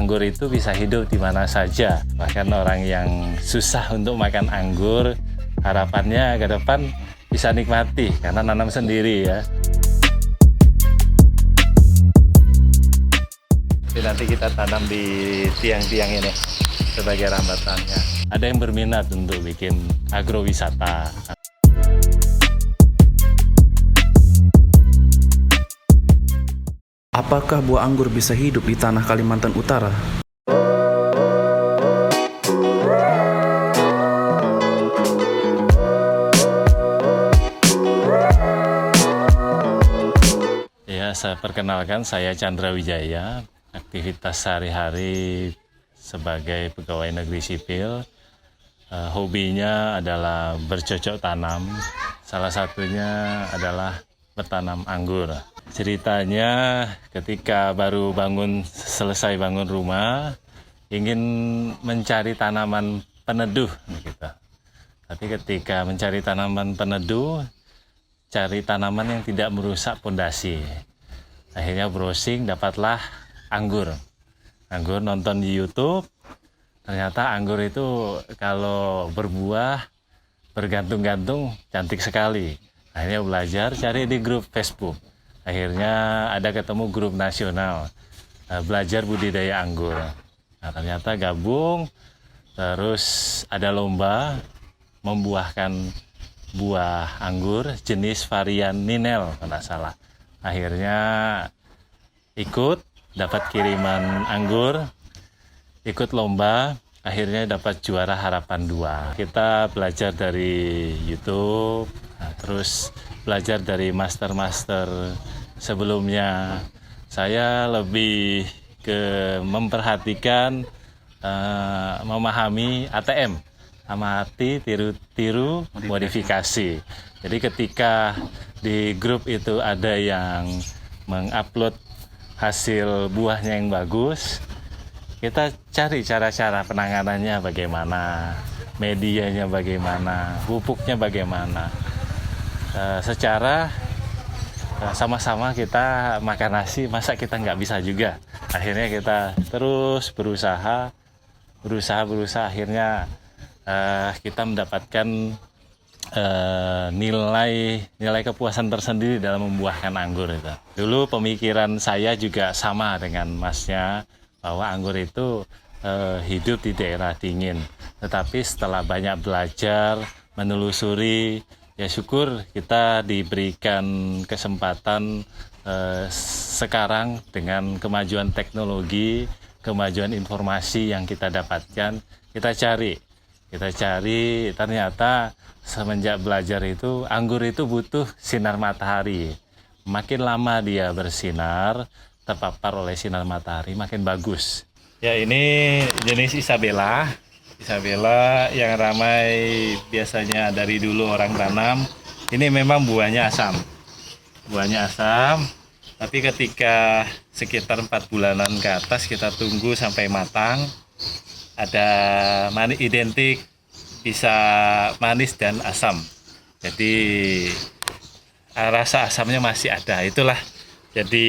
anggur itu bisa hidup di mana saja. Bahkan orang yang susah untuk makan anggur, harapannya ke depan bisa nikmati karena nanam sendiri ya. Nanti kita tanam di tiang-tiang ini sebagai rambatannya. Ada yang berminat untuk bikin agrowisata. Apakah buah anggur bisa hidup di tanah Kalimantan Utara? Ya, saya perkenalkan, saya Chandra Wijaya. Aktivitas sehari-hari sebagai pegawai negeri sipil. Hobinya adalah bercocok tanam. Salah satunya adalah bertanam anggur. Ceritanya ketika baru selesai bangun rumah, ingin mencari tanaman peneduh gitu. Tapi ketika mencari tanaman peneduh, cari tanaman yang tidak merusak pondasi. Akhirnya browsing, dapatlah anggur. Anggur, nonton di YouTube, ternyata anggur itu kalau berbuah, bergantung-gantung, cantik sekali. Akhirnya belajar, cari di grup Facebook. Akhirnya ada ketemu grup nasional, belajar budidaya anggur. Nah, ternyata gabung, terus ada lomba membuahkan buah anggur jenis varian Ninel, kalau tidak salah. Akhirnya ikut, dapat kiriman anggur, ikut lomba, akhirnya dapat juara harapan 2. Kita belajar dari YouTube, terus belajar dari master-master sebelumnya. Saya lebih ke memperhatikan, memahami ATM, amati, tiru, modifikasi. Jadi ketika di grup itu ada yang mengupload hasil buahnya yang bagus, kita cari cara-cara penanganannya bagaimana, medianya bagaimana, pupuknya bagaimana. Secara sama-sama kita makan nasi, masa kita nggak bisa juga. Akhirnya kita terus berusaha, akhirnya kita mendapatkan nilai kepuasan tersendiri dalam membuahkan anggur itu. Dulu pemikiran saya juga sama dengan masnya, bahwa anggur itu hidup di daerah dingin. Tetapi setelah banyak belajar, menelusuri, ya syukur kita diberikan kesempatan sekarang dengan kemajuan teknologi, kemajuan informasi yang kita dapatkan, kita cari, ternyata semenjak belajar itu, anggur itu butuh sinar matahari. Makin lama dia bersinar, terpapar oleh sinar matahari, makin bagus. Ya, ini jenis Isabella yang ramai biasanya dari dulu orang tanam. Ini memang buahnya asam, tapi ketika sekitar 4 bulanan ke atas kita tunggu sampai matang, ada manis identik, bisa manis dan asam. Jadi rasa asamnya masih ada. Itulah jadi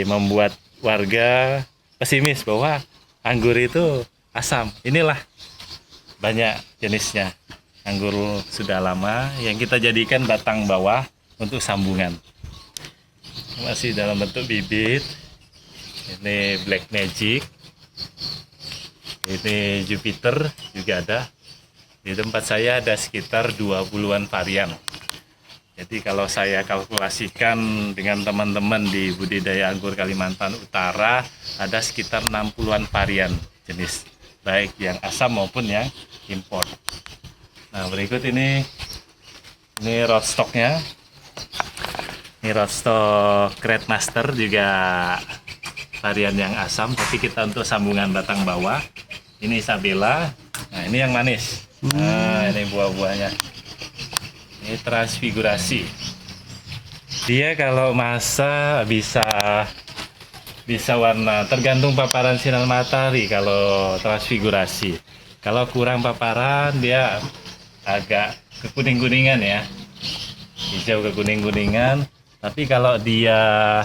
membuat warga pesimis bahwa anggur itu asam. Inilah banyak jenisnya. Anggur sudah lama yang kita jadikan batang bawah untuk sambungan. Masih dalam bentuk bibit. Ini Black Magic. Ini Jupiter juga ada. Di tempat saya ada sekitar 20-an varian. Jadi kalau saya kalkulasikan dengan teman-teman di budidaya anggur Kalimantan Utara, ada sekitar 60-an varian jenis, baik yang asam maupun yang impor. Nah, berikut ini rootstocknya. Ini rootstock Red Master, juga varian yang asam, tapi kita untuk sambungan batang bawah. Ini Isabella. Nah, ini yang manis. Nah, ini buah-buahnya. Ini transfigurasi. Dia kalau masa bisa warna, tergantung paparan sinar matahari. Kalau transfigurasi, kalau kurang paparan dia agak kekuning-kuningan ya, hijau kekuning-kuningan. Tapi kalau dia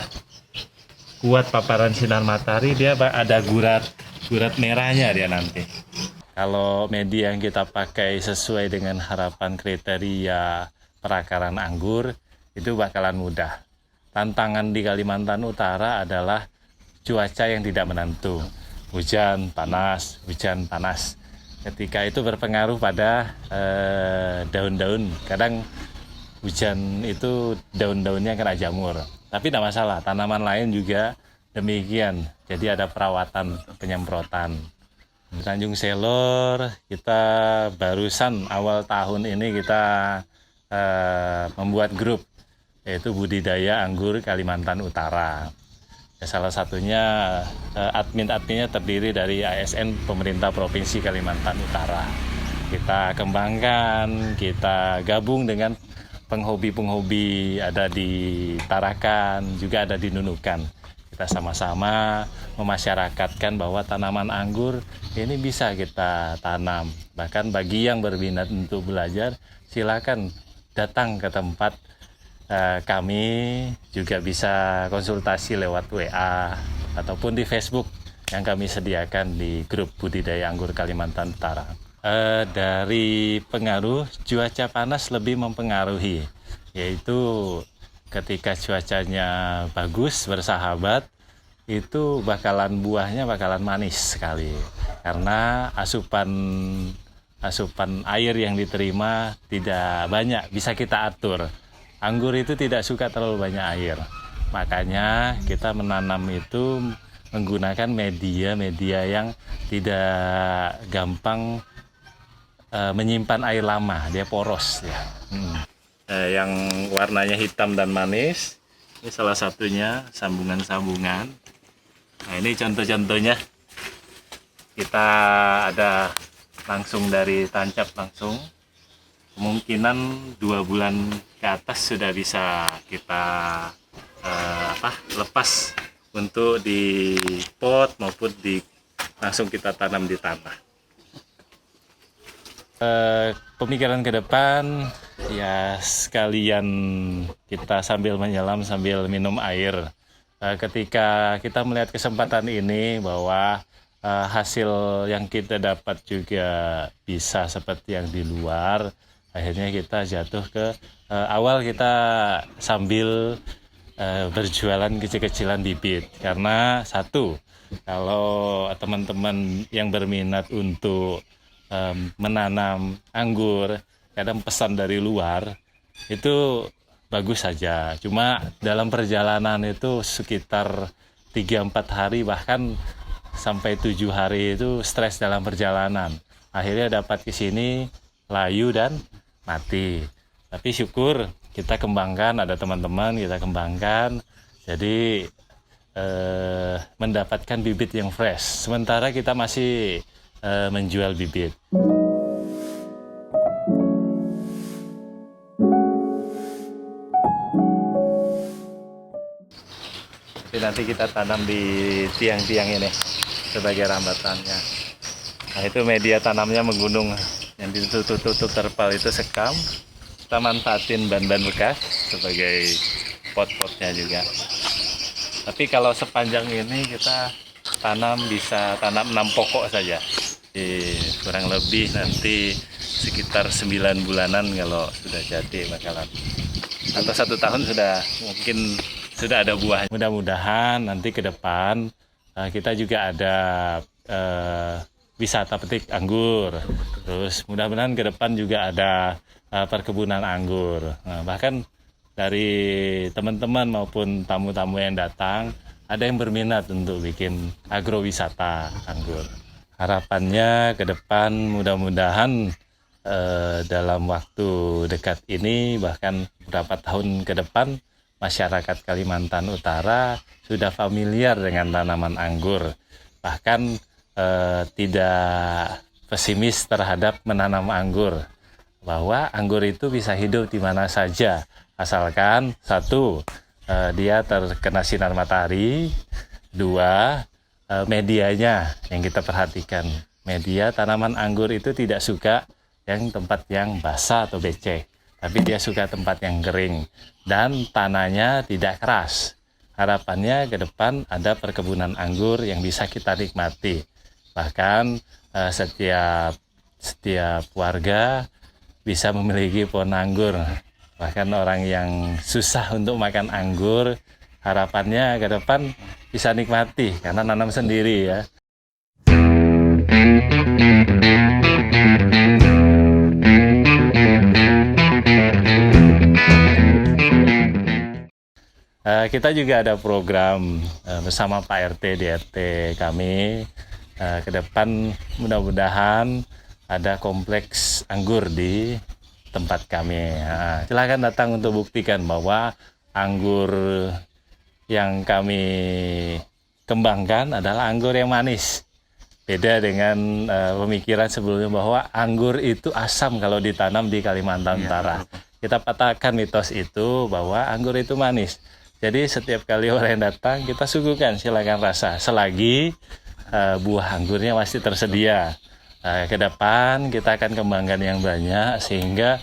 kuat paparan sinar matahari, dia ada gurat urat merahnya dia nanti. Kalau media yang kita pakai sesuai dengan harapan kriteria perakaran anggur, itu bakalan mudah. Tantangan di Kalimantan Utara adalah cuaca yang tidak menentu. Hujan, panas, hujan, panas. Ketika itu berpengaruh pada daun-daun. Kadang hujan itu daun-daunnya kena jamur. Tapi tidak masalah, tanaman lain juga demikian. Jadi ada perawatan penyemprotan. Di Tanjung Selor kita barusan awal tahun ini kita membuat grup, yaitu budidaya anggur Kalimantan Utara. Salah satunya admin-adminnya terdiri dari ASN Pemerintah Provinsi Kalimantan Utara. Kita kembangkan, kita gabung dengan penghobi-penghobi, ada di Tarakan, juga ada di Nunukan. Kita sama-sama memasyarakatkan bahwa tanaman anggur ini bisa kita tanam. Bahkan bagi yang berminat untuk belajar, silakan datang ke tempat kami, juga bisa konsultasi lewat WA ataupun di Facebook yang kami sediakan di grup budidaya anggur Kalimantan Utara. Dari pengaruh, cuaca panas lebih mempengaruhi, yaitu ketika cuacanya bagus, bersahabat, itu buahnya bakalan manis sekali. Karena asupan air yang diterima tidak banyak, bisa kita atur. Anggur itu tidak suka terlalu banyak air. Makanya kita menanam itu menggunakan media yang tidak gampang menyimpan air lama, dia poros ya. Yang warnanya hitam dan manis, ini salah satunya sambungan-sambungan. Nah, ini contoh-contohnya. Kita ada langsung dari tancap langsung. Kemungkinan 2 bulan ke atas sudah bisa kita lepas untuk di pot maupun langsung kita tanam di tanah. Pemikiran ke depan ya sekalian kita sambil menyelam sambil minum air. Ketika kita melihat kesempatan ini bahwa hasil yang kita dapat juga bisa seperti yang di luar, akhirnya kita jatuh ke awal kita sambil berjualan kecil-kecilan bibit. Karena satu, kalau teman-teman yang berminat untuk menanam anggur, kadang pesan dari luar itu bagus saja. Cuma dalam perjalanan itu sekitar 3-4 hari bahkan sampai 7 hari itu stres dalam perjalanan. Akhirnya dapat ke sini layu dan mati. Tapi syukur kita kembangkan, ada teman-teman kita kembangkan. Jadi mendapatkan bibit yang fresh. Sementara kita masih menjual bibit. Jadi nanti kita tanam di tiang-tiang ini sebagai rambatannya. Nah, itu media tanamnya menggunung, yang ditutup terpal itu sekam. Kita manfaatin ban-ban bekas sebagai pot-potnya juga. Tapi kalau sepanjang ini kita bisa tanam 6 pokok saja. Kurang lebih nanti sekitar 9 bulanan kalau sudah jadi bakalan, atau 1 tahun mungkin sudah ada buah. Mudah-mudahan nanti ke depan kita juga ada wisata petik anggur. Terus mudah-mudahan ke depan juga ada perkebunan anggur. Nah, bahkan dari teman-teman maupun tamu-tamu yang datang, ada yang berminat untuk bikin agrowisata anggur. Harapannya ke depan mudah-mudahan dalam waktu dekat ini, bahkan beberapa tahun ke depan, masyarakat Kalimantan Utara sudah familiar dengan tanaman anggur. Bahkan tidak pesimis terhadap menanam anggur. Bahwa anggur itu bisa hidup di mana saja. Asalkan satu, dia terkena sinar matahari. 2, medianya yang kita perhatikan. Media tanaman anggur itu tidak suka tempat yang basah atau becek, tapi dia suka tempat yang kering dan tanahnya tidak keras. Harapannya ke depan ada perkebunan anggur yang bisa kita nikmati. Bahkan setiap warga bisa memiliki pohon anggur. Bahkan orang yang susah untuk makan anggur, harapannya ke depan bisa nikmati karena nanam sendiri ya. Kita juga ada program bersama Pak RT di RT kami. Ke depan mudah-mudahan ada kompleks anggur di tempat kami. Silakan datang untuk buktikan bahwa anggur yang kami kembangkan adalah anggur yang manis. Beda dengan pemikiran sebelumnya bahwa anggur itu asam kalau ditanam di Kalimantan Utara. Kita patahkan mitos itu bahwa anggur itu manis. Jadi setiap kali orang yang datang kita suguhkan, silakan rasa. Selagi buah anggurnya masih tersedia. Ke depan kita akan kembangkan yang banyak sehingga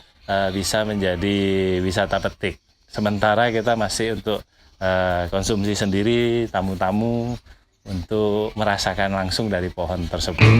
bisa menjadi wisata petik. Sementara kita masih untuk konsumsi sendiri, tamu-tamu untuk merasakan langsung dari pohon tersebut.